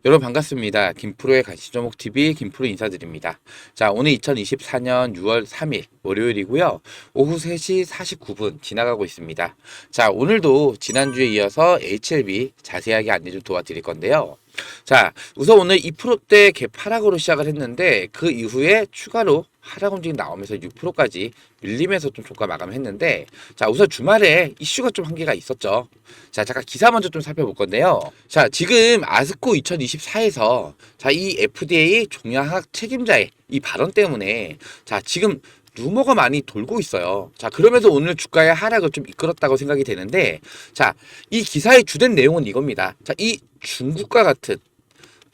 여러분 반갑습니다. 김프로의 간식조목TV 김프로 인사드립니다. 자, 오늘 2024년 6월 3일 월요일이고요. 오후 3시 49분 지나가고 있습니다. 자, 오늘도 지난주에 이어서 HLB 자세하게 안내 좀 도와드릴 건데요. 자, 우선 오늘 2%대 갭 하락으로 시작을 했는데 그 이후에 추가로 하락 움직임 나오면서 6%까지 밀리면서 좀 종가 마감했는데, 자, 우선 주말에 이슈가 좀 한계가 있었죠. 자, 잠깐 기사 먼저 좀 살펴볼 건데요. 자, 지금 아스코 2024에서 자, 이 FDA 종양학 책임자의 이 발언 때문에 자, 지금 루머가 많이 돌고 있어요. 자, 그러면서 오늘 주가의 하락을 좀 이끌었다고 생각이 되는데, 자, 이 기사의 주된 내용은 이겁니다. 자, 이 중국과 같은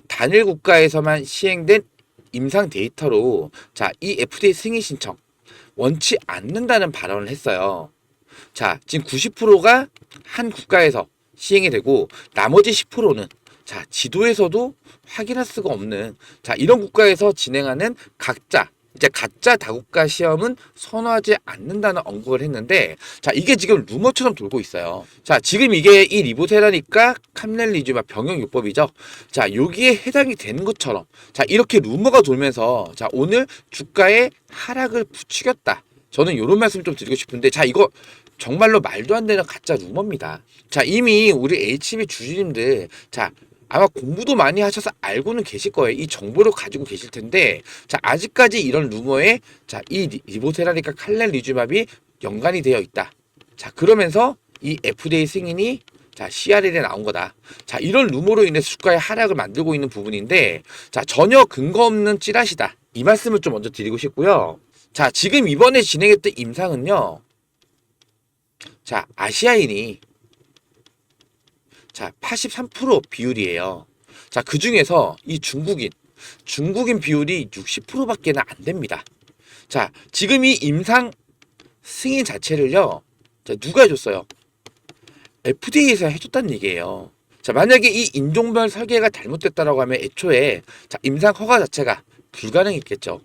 단일 국가에서만 시행된 임상 데이터로 자, 이 FDA 승인 신청 원치 않는다는 발언을 했어요. 자, 지금 90%가 한 국가에서 시행이 되고 나머지 10%는 자, 지도에서도 확인할 수가 없는 자, 이런 국가에서 진행하는 가짜 다국가 시험은 선호하지 않는다는 언급을 했는데, 자, 이게 지금 루머처럼 돌고 있어요. 자, 지금 이게 이 리보테라니까 캄렐리주마 병역요법이죠. 자, 여기에 해당이 되는 것처럼 자, 이렇게 루머가 돌면서 자, 오늘 주가의 하락을 부추겼다. 저는 이런 말씀 좀 드리고 싶은데, 자, 이거 정말로 말도 안 되는 가짜 루머입니다. 자, 이미 우리 HB 주주님들 자, 아마 공부도 많이 하셔서 알고는 계실 거예요. 이 정보를 가지고 계실 텐데, 자, 아직까지 이런 루머에 자, 이 리보테라니까 칼렐리주맙이 연관이 되어 있다. 자, 그러면서 이 FDA 승인이 자, CRL에 나온 거다. 자, 이런 루머로 인해 주가의 하락을 만들고 있는 부분인데, 자, 전혀 근거 없는 찌라시다. 이 말씀을 좀 먼저 드리고 싶고요. 자, 지금 이번에 진행했던 임상은요. 자, 아시아인이 자, 83% 비율이에요. 자, 그 중에서 이 중국인 비율이 60%밖에는 안 됩니다. 자, 지금 이 임상 승인 자체를요, 자, 누가 해줬어요? FDA에서 해줬다는 얘기예요. 자, 만약에 이 인종별 설계가 잘못됐다라고 하면 애초에 자, 임상 허가 자체가 불가능했겠죠.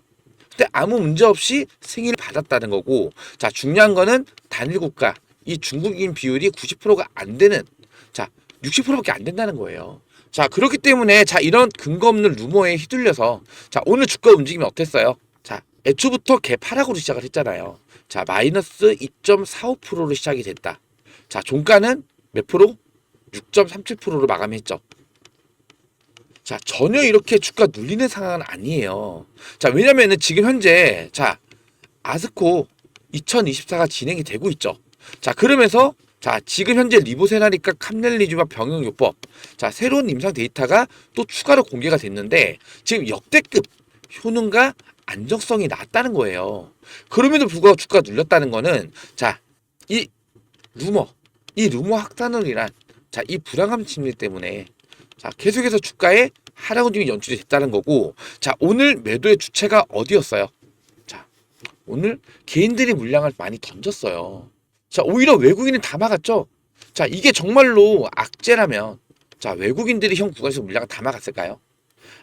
근데 아무 문제 없이 승인을 받았다는 거고, 자, 중요한 거는 단일 국가, 이 중국인 비율이 90%가 안 되는, 자, 60%밖에 안 된다는 거예요. 자, 그렇기 때문에 자, 이런 근거 없는 루머에 휘둘려서 자, 오늘 주가 움직임이 어땠어요? 자, 애초부터 개파락으로 시작을 했잖아요. 자, 마이너스 2.45%로 시작이 됐다. 자, 종가는 몇 프로? 6.37%로 마감했죠. 자, 전혀 이렇게 주가 눌리는 상황은 아니에요. 자, 왜냐면은 지금 현재 자, 아스코 2024가 진행이 되고 있죠. 자, 그러면서 자, 지금 현재 리보세라니까 캄렐리주마 병역요법 자, 새로운 임상 데이터가 또 추가로 공개가 됐는데 지금 역대급 효능과 안정성이 낮다는 거예요. 그럼에도 불구하고 주가가 눌렸다는 거는 자, 이 루머, 이 루머 확산을이란 자, 이 불안감 심리 때문에 자, 계속해서 주가에 하락 움직임이 연출이 됐다는 거고, 자, 오늘 매도의 주체가 어디였어요? 자, 오늘 개인들이 물량을 많이 던졌어요. 자, 오히려 외국인은 다 막았죠? 자, 이게 정말로 악재라면, 자, 외국인들이 형 구간에서 물량을 다 막았을까요?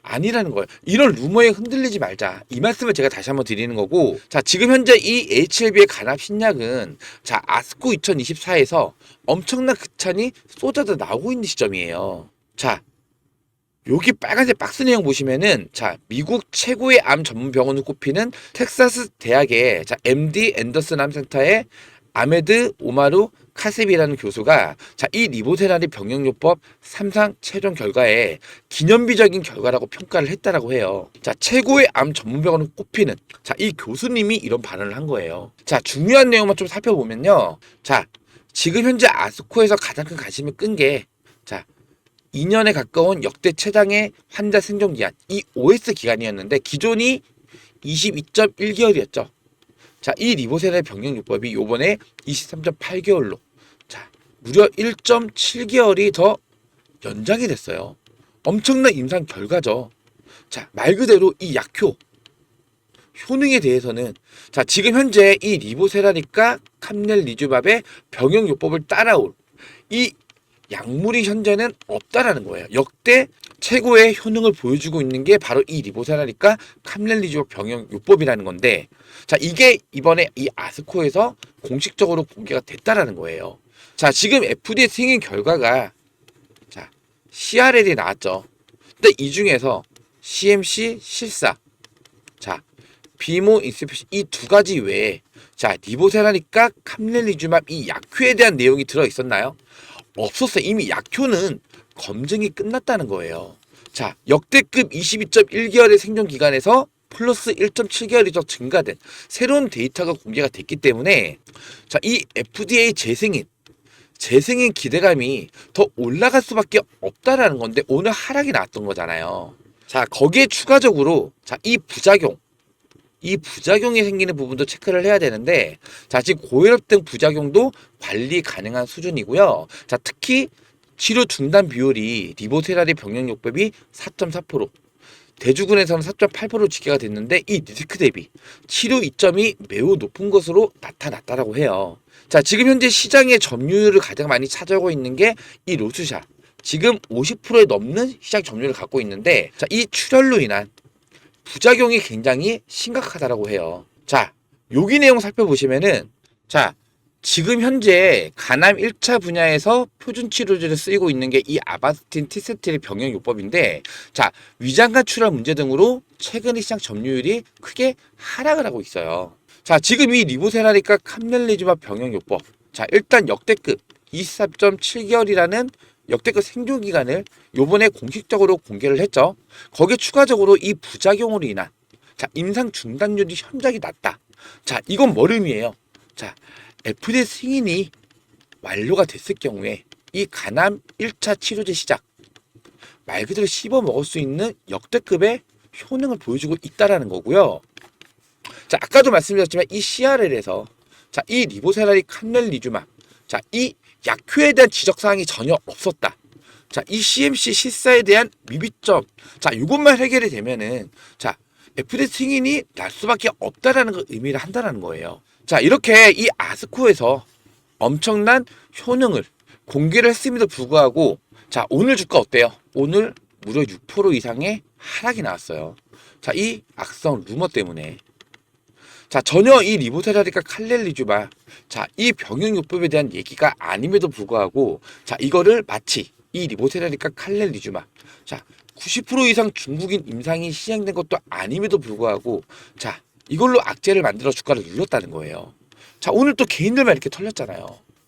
아니라는 거예요. 이런 루머에 흔들리지 말자. 이 말씀을 제가 다시 한번 드리는 거고, 자, 지금 현재 이 HLB의 간합 신약은, 자, 아스코 2024에서 엄청난 극찬이 쏟아져 나오고 있는 시점이에요. 자, 여기 빨간색 박스 내용 보시면은 자, 미국 최고의 암 전문 병원으로 꼽히는 텍사스 대학의 자, MD 앤더슨 암센터의 아메드 오마루 카셉이라는 교수가 자, 이 리보테라니 병역요법 3상 최종 결과에 기념비적인 결과라고 평가를 했다라고 해요. 자, 최고의 암 전문 병원으로 꼽히는 자, 이 교수님이 이런 발언을 한 거예요. 자, 중요한 내용만 좀 살펴보면요. 자, 지금 현재 아스코에서 가장 큰 관심을 끈 게 자, 2년에 가까운 역대 최장의 환자 생존 기한, 이 OS 기간이었는데 기존이 22.1개월이었죠. 자, 이 리보세라의 병역요법이 요번에 23.8개월로 자, 무려 1.7개월이 더 연장이 됐어요. 엄청난 임상 결과죠. 자, 말 그대로 이 약효 효능에 대해서는 자, 지금 현재 이 리보세라니까 캄렐리주밥의 병역요법을 따라올 이 약물이 현재는 없다라는 거예요. 역대 최고의 효능을 보여주고 있는 게 바로 이 리보세라니까 캄렐리주밥 병역요법이라는 건데, 자, 이게 이번에 이 아스코에서 공식적으로 공개가 됐다라는 거예요. 자, 지금 FDA 승인 결과가 자, CRL이 나왔죠. 근데 이 중에서 CMC 실사, 자 비모 인스피션 이 두 가지 외에 자 리보세라니까 캄렐리주맙 이 약효에 대한 내용이 들어 있었나요? 없었어요. 이미 약효는 검증이 끝났다는 거예요. 자 역대급 22.1개월의 생존 기간에서 플러스 1.7개월이 더 증가된 새로운 데이터가 공개가 됐기 때문에 자 이 FDA 재승인 기대감이 더 올라갈 수밖에 없다라는 건데 오늘 하락이 나왔던 거잖아요. 자 거기에 추가적으로 자 이 부작용이 생기는 부분도 체크를 해야 되는데 자 지금 고혈압 부작용도 관리 가능한 수준이고요. 자 특히 치료 중단 비율이 리보세라리 병력요법이 4.4%, 대주군에서는 4.8% 집계가 됐는데 이 리스크 대비 치료 이점이 매우 높은 것으로 나타났다라고 해요. 자 지금 현재 시장의 점유율을 가장 많이 차지하고 있는 게 이 로스샷. 지금 50%에 넘는 시장 점유율을 갖고 있는데 자 이 출혈로 인한 부작용이 굉장히 심각하다라고 해요. 자, 여기 내용 살펴보시면은 자, 지금 현재 간암 1차 분야에서 표준 치료제를 쓰이고 있는 게 이 아바스틴 티세틸의 병역요법인데 자, 위장관 출혈 문제 등으로 최근에 시장 점유율이 크게 하락을 하고 있어요. 자, 지금 이 리보세라리과 캄렐리주맙 병역요법. 자, 일단 역대급 23.7개월이라는 역대급 생존 기간을 요번에 공식적으로 공개를 했죠. 거기에 추가적으로 이 부작용으로 인한 자 임상 중단율이 현저하게 낮다. 자 이건 뭘 의미해요? 자 FDA 승인이 완료가 됐을 경우에 이 간암 1차 치료제 시작 말 그대로 씹어 먹을 수 있는 역대급의 효능을 보여주고 있다라는 거고요. 자 아까도 말씀드렸지만 이 CRL에서 자 이 리보세라리 캄렐리주맙 자이 약효에 대한 지적사항이 전혀 없었다. 자, 이 CMC 실사에 대한 미비점. 자, 이것만 해결이 되면은, 자, FDA 승인이 날 수밖에 없다라는 걸 의미를 한다는 거예요. 자, 이렇게 이 아스코에서 엄청난 효능을 공개를 했음에도 불구하고, 자, 오늘 주가 어때요? 오늘 무려 6% 이상의 하락이 나왔어요. 자, 이 악성 루머 때문에. 자, 전혀 이 리보세라리과 캄렐리주맙 자, 이 병역요법에 대한 얘기가 아님에도 불구하고 자, 이거를 마치 이 리보세라리과 캄렐리주맙 자, 90% 이상 중국인 임상이 시행된 것도 아님에도 불구하고 자, 이걸로 악재를 만들어 주가를 눌렀다는 거예요. 자, 오늘 또 개인들만 이렇게 털렸잖아요.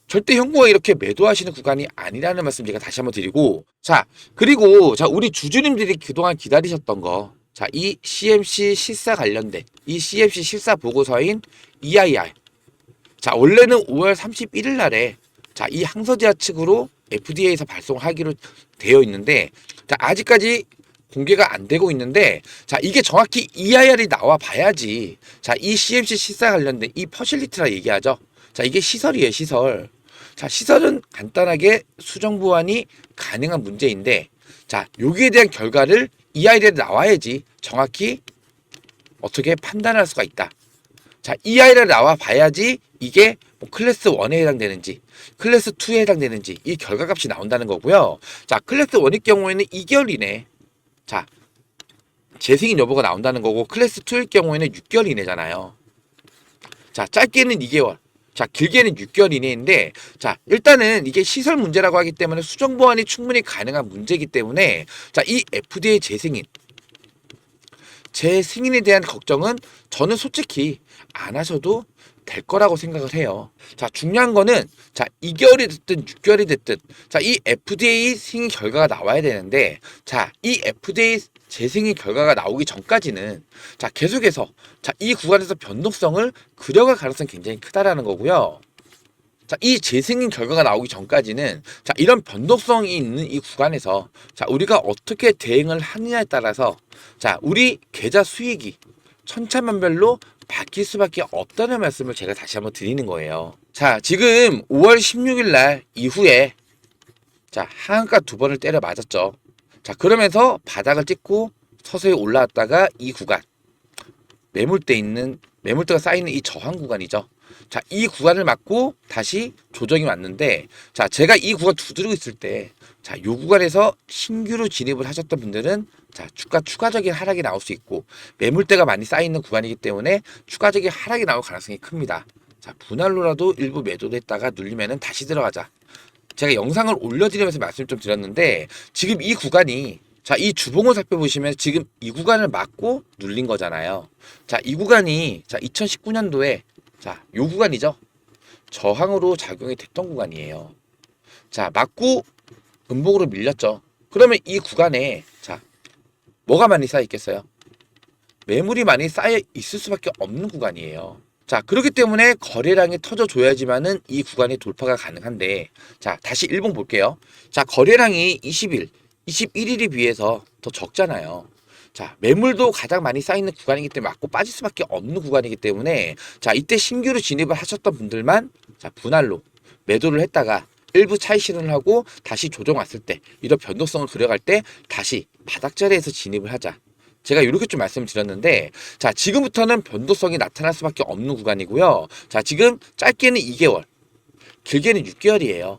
절대 현구가 이렇게 매도하시는 구간이 아니라는 말씀 제가 다시 한번 드리고 자, 그리고 자, 우리 주주님들이 그동안 기다리셨던 거 자, 이 CMC 실사 관련된 이 CMC 실사 보고서인 EIR. 자, 원래는 5월 31일 날에 자, 이 항서제약 측으로 FDA에서 발송하기로 되어 있는데 자, 아직까지 공개가 안 되고 있는데 자, 이게 정확히 EIR이 나와 봐야지. 자, 이 CMC 실사 관련된 이 퍼실리티라 얘기하죠. 자, 이게 시설이에요, 시설. 자, 시설은 간단하게 수정 보완이 가능한 문제인데 자, 여기에 대한 결과를 EIR에 나와야지 정확히 어떻게 판단할 수가 있다. 자, EIR에 나와 봐야지 이게 뭐 클래스 1에 해당되는지 클래스 2에 해당되는지 이 결과값이 나온다는 거고요. 자, 클래스 1일 경우에는 2개월 이내 자, 재승인 여부가 나온다는 거고 클래스 2일 경우에는 6개월 이내잖아요. 자, 짧게는 2개월. 자, 길게는 6개월 이내인데 자, 일단은 이게 시설 문제라고 하기 때문에 수정 보완이 충분히 가능한 문제이기 때문에 자, 이 FDA 재승인에 대한 걱정은 저는 솔직히 안 하셔도 될 거라고 생각을 해요. 자, 중요한 거는 자, 2개월이 됐든 6개월이 됐든 자, 이 FDA 승인 결과가 나와야 되는데 자, 이 FDA 재승인 결과가 나오기 전까지는 자, 계속해서 자, 이 구간에서 변동성을 그려갈 가능성이 굉장히 크다라는 거고요. 자, 이 재승인 결과가 나오기 전까지는 자, 이런 변동성이 있는 이 구간에서 자, 우리가 어떻게 대응을 하느냐에 따라서 자, 우리 계좌 수익이 천차만별로 바뀔 수밖에 없다는 말씀을 제가 다시 한번 드리는 거예요. 자, 지금 5월 16일 날 이후에 자, 하한가 2번을 때려 맞았죠. 자, 그러면서 바닥을 찍고 서서히 올라왔다가 이 구간 매물대가 쌓이는 이 저항 구간이죠. 자, 이 구간을 맞고 다시 조정이 왔는데 자, 제가 이 구간 두드리고 있을 때 자, 요 구간에서 신규로 진입을 하셨던 분들은 자, 주가 추가적인 하락이 나올 수 있고 매물대가 많이 쌓이는 구간이기 때문에 추가적인 하락이 나올 가능성이 큽니다. 자, 분할로라도 일부 매도를 했다가 눌리면은 다시 들어가자. 제가 영상을 올려드리면서 말씀 좀 드렸는데 지금 이 구간이 자, 이 주봉을 살펴보시면 지금 이 구간을 맞고 눌린 거잖아요. 자, 이 구간이 자, 2019년도에 자, 요 구간이죠. 저항으로 작용이 됐던 구간이에요. 자, 맞고 음봉으로 밀렸죠. 그러면 이 구간에 자, 뭐가 많이 쌓여 있겠어요? 매물이 많이 쌓여 있을 수밖에 없는 구간이에요. 자, 그렇기 때문에 거래량이 터져줘야지만은 이 구간이 돌파가 가능한데, 자, 다시 일봉 볼게요. 자, 거래량이 20일, 21일에 비해서 더 적잖아요. 자, 매물도 가장 많이 쌓이는 구간이기 때문에 맞고 빠질 수밖에 없는 구간이기 때문에, 자, 이때 신규로 진입을 하셨던 분들만, 자, 분할로 매도를 했다가 일부 차익 실현을 하고 다시 조정 왔을 때, 이런 변동성을 그려갈 때 다시 바닥 자리에서 진입을 하자. 제가 이렇게 좀 말씀드렸는데, 자, 지금부터는 변동성이 나타날 수밖에 없는 구간이고요. 자, 지금 짧게는 2개월, 길게는 6개월이에요.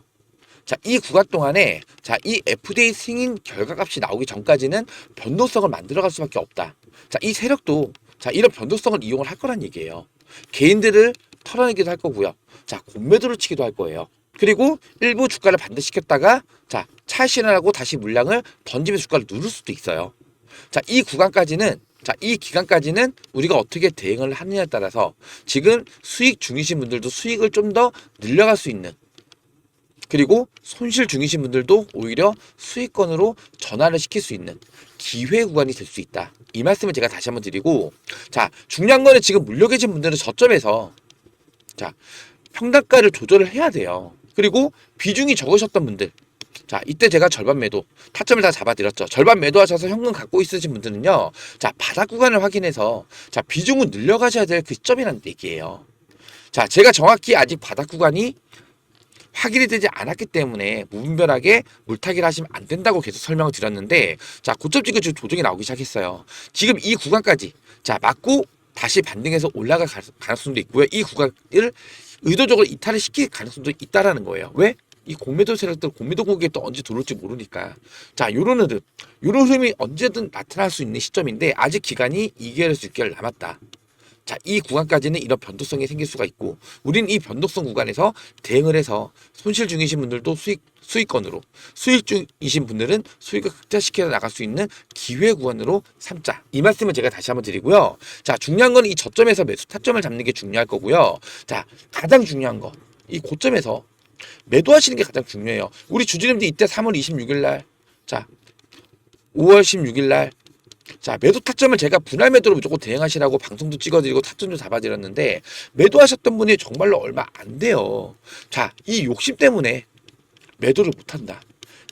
자, 이 구간 동안에 자, 이 FDA 승인 결과값이 나오기 전까지는 변동성을 만들어갈 수밖에 없다. 자, 이 세력도 자, 이런 변동성을 이용을 할 거란 얘기예요. 개인들을 털어내기도 할 거고요. 자, 공매도를 치기도 할 거예요. 그리고 일부 주가를 반대시켰다가 자, 차익 실현하고 다시 물량을 던지면서 주가를 누를 수도 있어요. 자, 이 구간까지는 자, 이 기간까지는 우리가 어떻게 대응을 하느냐에 따라서 지금 수익 중이신 분들도 수익을 좀 더 늘려갈 수 있는, 그리고 손실 중이신 분들도 오히려 수익권으로 전환을 시킬 수 있는 기회 구간이 될 수 있다. 이 말씀을 제가 다시 한번 드리고, 자, 중요한 거는 지금 물려 계신 분들은 저점에서 자, 평단가를 조절을 해야 돼요. 그리고 비중이 적으셨던 분들, 자, 이때 제가 절반 매도, 타점을 다 잡아드렸죠. 절반 매도하셔서 현금 갖고 있으신 분들은요, 자, 바닥 구간을 확인해서, 자, 비중을 늘려가셔야 될 그 시점이라는 얘기예요. 자, 제가 정확히 아직 바닥 구간이 확인이 되지 않았기 때문에 무분별하게 물타기를 하시면 안 된다고 계속 설명을 드렸는데, 자, 고점 찍은 지금 조정이 나오기 시작했어요. 지금 이 구간까지, 자, 맞고 다시 반등해서 올라갈 가능성도 있고요. 이 구간을 의도적으로 이탈을 시킬 가능성도 있다라는 거예요. 왜? 이 공매도 세력들 공매도 고객이 또 언제 들어올지 모르니까. 자, 요런 흐름, 요런 흐름이 언제든 나타날 수 있는 시점인데 아직 기간이 2개월에서 6개월 남았다. 자, 이 구간까지는 이런 변동성이 생길 수가 있고, 우린 이 변동성 구간에서 대응을 해서 손실 중이신 분들도 수익권으로, 수익 중이신 분들은 수익을 극대화시켜 나갈 수 있는 기회 구간으로 삼자. 이 말씀을 제가 다시 한번 드리고요. 자, 중요한 건 이 저점에서 매수 타점을 잡는 게 중요할 거고요. 자, 가장 중요한 거, 이 고점에서 매도하시는 게 가장 중요해요. 우리 주주님들 이때 3월 26일 날, 자, 5월 16일 날, 자, 매도 타점을 제가 분할 매도로 무조건 대응하시라고 방송도 찍어드리고 타점도 잡아드렸는데, 매도하셨던 분이 정말로 얼마 안 돼요. 자, 이 욕심 때문에 매도를 못한다.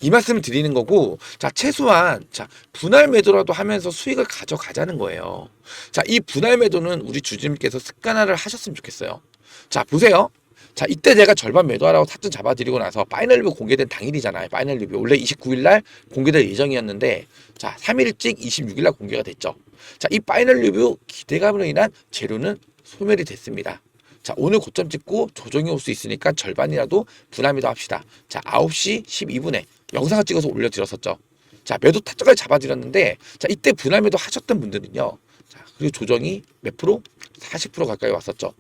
이 말씀을 드리는 거고, 자, 최소한, 자, 분할 매도라도 하면서 수익을 가져가자는 거예요. 자, 이 분할 매도는 우리 주주님께서 습관화를 하셨으면 좋겠어요. 자, 보세요. 자, 이때 제가 절반 매도하라고 타점 잡아드리고 나서 파이널 리뷰 공개된 당일이잖아요. 파이널 리뷰. 원래 29일 날 공개될 예정이었는데, 자, 3일 일찍 26일 날 공개가 됐죠. 자, 이 파이널 리뷰 기대감으로 인한 재료는 소멸이 됐습니다. 자, 오늘 고점 찍고 조정이 올 수 있으니까 절반이라도 분할 매도 합시다. 자, 9시 12분에 영상을 찍어서 올려드렸었죠. 자, 매도 타점까지 잡아드렸는데, 자, 이때 분할 매도 하셨던 분들은요. 자, 그리고 조정이 몇 프로? 40% 가까이 왔었죠.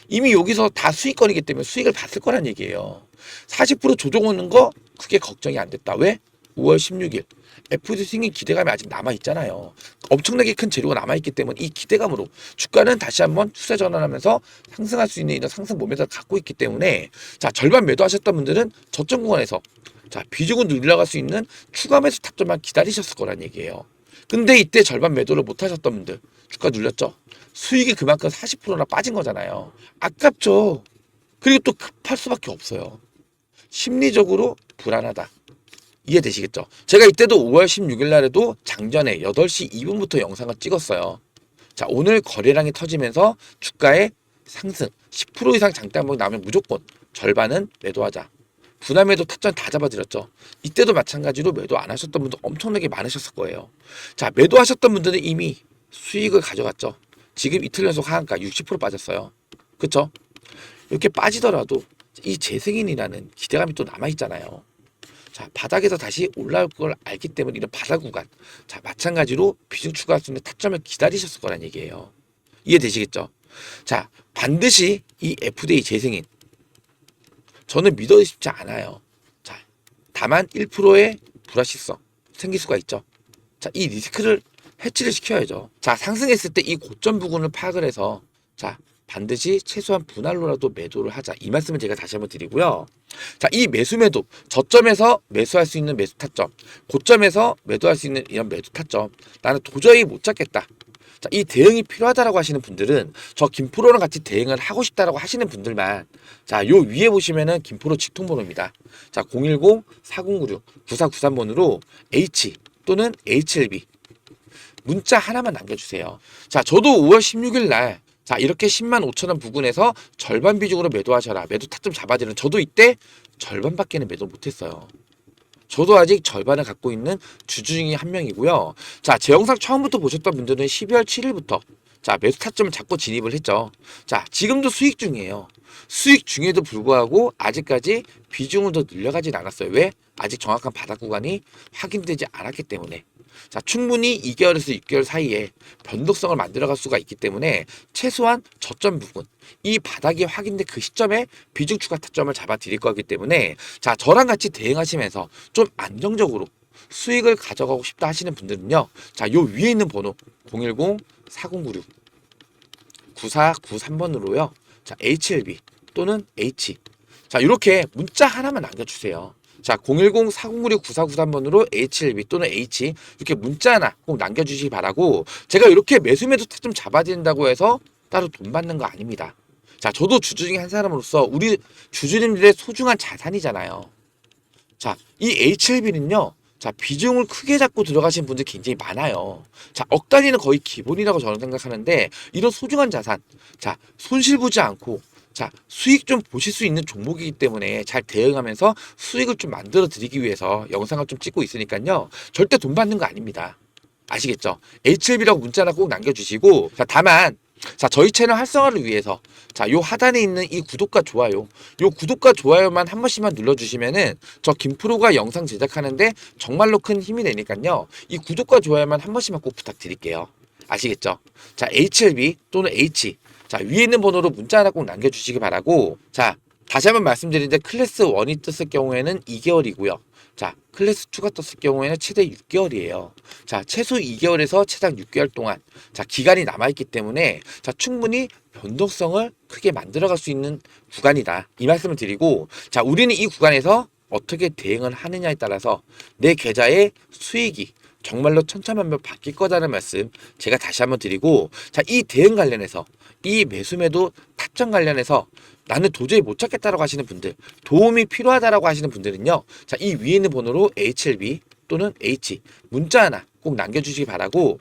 이미 여기서 다 수익권이기 때문에 수익을 봤을 거란 얘기예요. 40% 조정 오는 거 그게 걱정이 안 됐다. 왜? 5월 16일 FD 승인 기대감이 아직 남아있잖아요. 엄청나게 큰 재료가 남아있기 때문에 이 기대감으로 주가는 다시 한번 추세 전환하면서 상승할 수 있는 이런 상승 모멘텀을 갖고 있기 때문에, 자, 절반 매도하셨던 분들은 저점 구간에서 자, 비중을 늘려갈 수 있는 추가 매수 타점만 기다리셨을 거란 얘기예요. 근데 이때 절반 매도를 못 하셨던 분들 주가 눌렸죠. 수익이 그만큼 40%나 빠진 거잖아요. 아깝죠. 그리고 또 급할 수밖에 없어요. 심리적으로 불안하다. 이해되시겠죠? 제가 이때도 5월 16일 날에도 장전에 8시 2분부터 영상을 찍었어요. 자, 오늘 거래량이 터지면서 주가의 상승 10% 이상 장대 한번 나오면 무조건 절반은 매도하자. 분할 매도 타점 다 잡아드렸죠. 이때도 마찬가지로 매도 안 하셨던 분들 엄청나게 많으셨을 거예요. 자, 매도하셨던 분들은 이미 수익을 가져갔죠. 지금 이틀 연속 하한가 60% 빠졌어요. 그쵸? 이렇게 빠지더라도 이 재승인이라는 기대감이 또 남아있잖아요. 자, 바닥에서 다시 올라올 걸 알기 때문에 이런 바닥 구간, 자, 마찬가지로 비중 추가할 수 있는 타점을 기다리셨을 거란 얘기예요. 이해되시겠죠? 자, 반드시 이 FDA 재승인 저는 믿어 싶지 않아요. 자, 다만 1%의 불확실성 생길 수가 있죠. 자, 이 리스크를 해치를 시켜야죠. 자, 상승했을 때 이 고점 부근을 파악을 해서 자, 반드시 최소한 분할로라도 매도를 하자. 이 말씀을 제가 다시 한번 드리고요. 자, 이 매수 매도, 저점에서 매수할 수 있는 매수 타점, 고점에서 매도할 수 있는 이런 매도 타점, 나는 도저히 못 잡겠다. 자, 이 대응이 필요하다라고 하시는 분들은 저 김프로랑 같이 대응을 하고 싶다라고 하시는 분들만 자, 요 위에 보시면은 김프로 직통번호입니다. 자, 010-4096-9493번으로 H 또는 HLB 문자 하나만 남겨주세요. 자, 저도 5월 16일 날 자, 이렇게 10만 5천 원 부근에서 절반 비중으로 매도하셔라. 매도 타점 잡아지는 저도 이때 절반밖에는 매도 못했어요. 저도 아직 절반을 갖고 있는 주주 중에 한 명이고요. 자, 제 영상 처음부터 보셨던 분들은 12월 7일부터 자, 매수 타점을 잡고 진입을 했죠. 자, 지금도 수익 중이에요. 수익 중에도 불구하고 아직까지 비중을 더 늘려가진 않았어요. 왜? 아직 정확한 바닥 구간이 확인되지 않았기 때문에. 자, 충분히 2개월에서 6개월 사이에 변동성을 만들어갈 수가 있기 때문에 최소한 저점 부분, 이 바닥이 확인된 그 시점에 비중 추가 타점을 잡아 드릴 거기 때문에 자, 저랑 같이 대응하시면서 좀 안정적으로 수익을 가져가고 싶다 하시는 분들은요. 자, 요 위에 있는 번호 010-4096-9493번으로요. 자, HLB 또는 H. 자, 이렇게 문자 하나만 남겨주세요. 자, 010-4096-9493번으로 HLB 또는 H 이렇게 문자 하나 꼭 남겨주시기 바라고 제가 이렇게 매수 타점 잡아야 된다고 해서 따로 돈 받는 거 아닙니다. 자, 저도 주주 중에 한 사람으로서 우리 주주님들의 소중한 자산이잖아요. 자, 이 HLB는요. 자, 비중을 크게 잡고 들어가신 분들 굉장히 많아요. 자, 억 단위는 거의 기본이라고 저는 생각하는데 이런 소중한 자산, 자, 손실 보지 않고 자, 수익 좀 보실 수 있는 종목이기 때문에 잘 대응하면서 수익을 좀 만들어 드리기 위해서 영상을 좀 찍고 있으니까요. 절대 돈 받는 거 아닙니다. 아시겠죠? HLB라고 문자 하나 꼭 남겨주시고 자, 다만 자, 저희 채널 활성화를 위해서 자, 요 하단에 있는 이 구독과 좋아요, 요 구독과 좋아요만 한 번씩만 눌러주시면은 저 김프로가 영상 제작하는데 정말로 큰 힘이 되니까요. 이 구독과 좋아요만 한 번씩만 꼭 부탁드릴게요. 아시겠죠? 자, HLB 또는 H 자, 위에 있는 번호로 문자 하나 꼭 남겨주시기 바라고 자, 다시 한번 말씀드리는데 클래스 1이 떴을 경우에는 2개월이고요. 자, 클래스 2가 떴을 경우에는 최대 6개월이에요. 자, 최소 2개월에서 최장 6개월 동안 자, 기간이 남아있기 때문에 자, 충분히 변동성을 크게 만들어갈 수 있는 구간이다. 이 말씀을 드리고 자, 우리는 이 구간에서 어떻게 대응을 하느냐에 따라서 내 계좌의 수익이 정말로 천차만별 바뀔 거다는 말씀 제가 다시 한번 드리고 자, 이 대응 관련해서 이 매수매도 타점 관련해서 나는 도저히 못 찾겠다라고 하시는 분들 도움이 필요하다라고 하시는 분들은요. 자, 이 위에 있는 번호로 HLB 또는 H 문자 하나 꼭 남겨주시기 바라고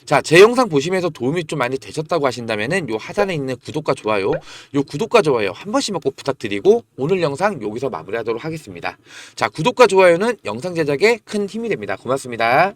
자, 제 영상 보시면서 도움이 좀 많이 되셨다고 하신다면은 요 하단에 있는 구독과 좋아요, 요 구독과 좋아요 한 번씩만 꼭 부탁드리고 오늘 영상 여기서 마무리하도록 하겠습니다. 자, 구독과 좋아요는 영상 제작에 큰 힘이 됩니다. 고맙습니다.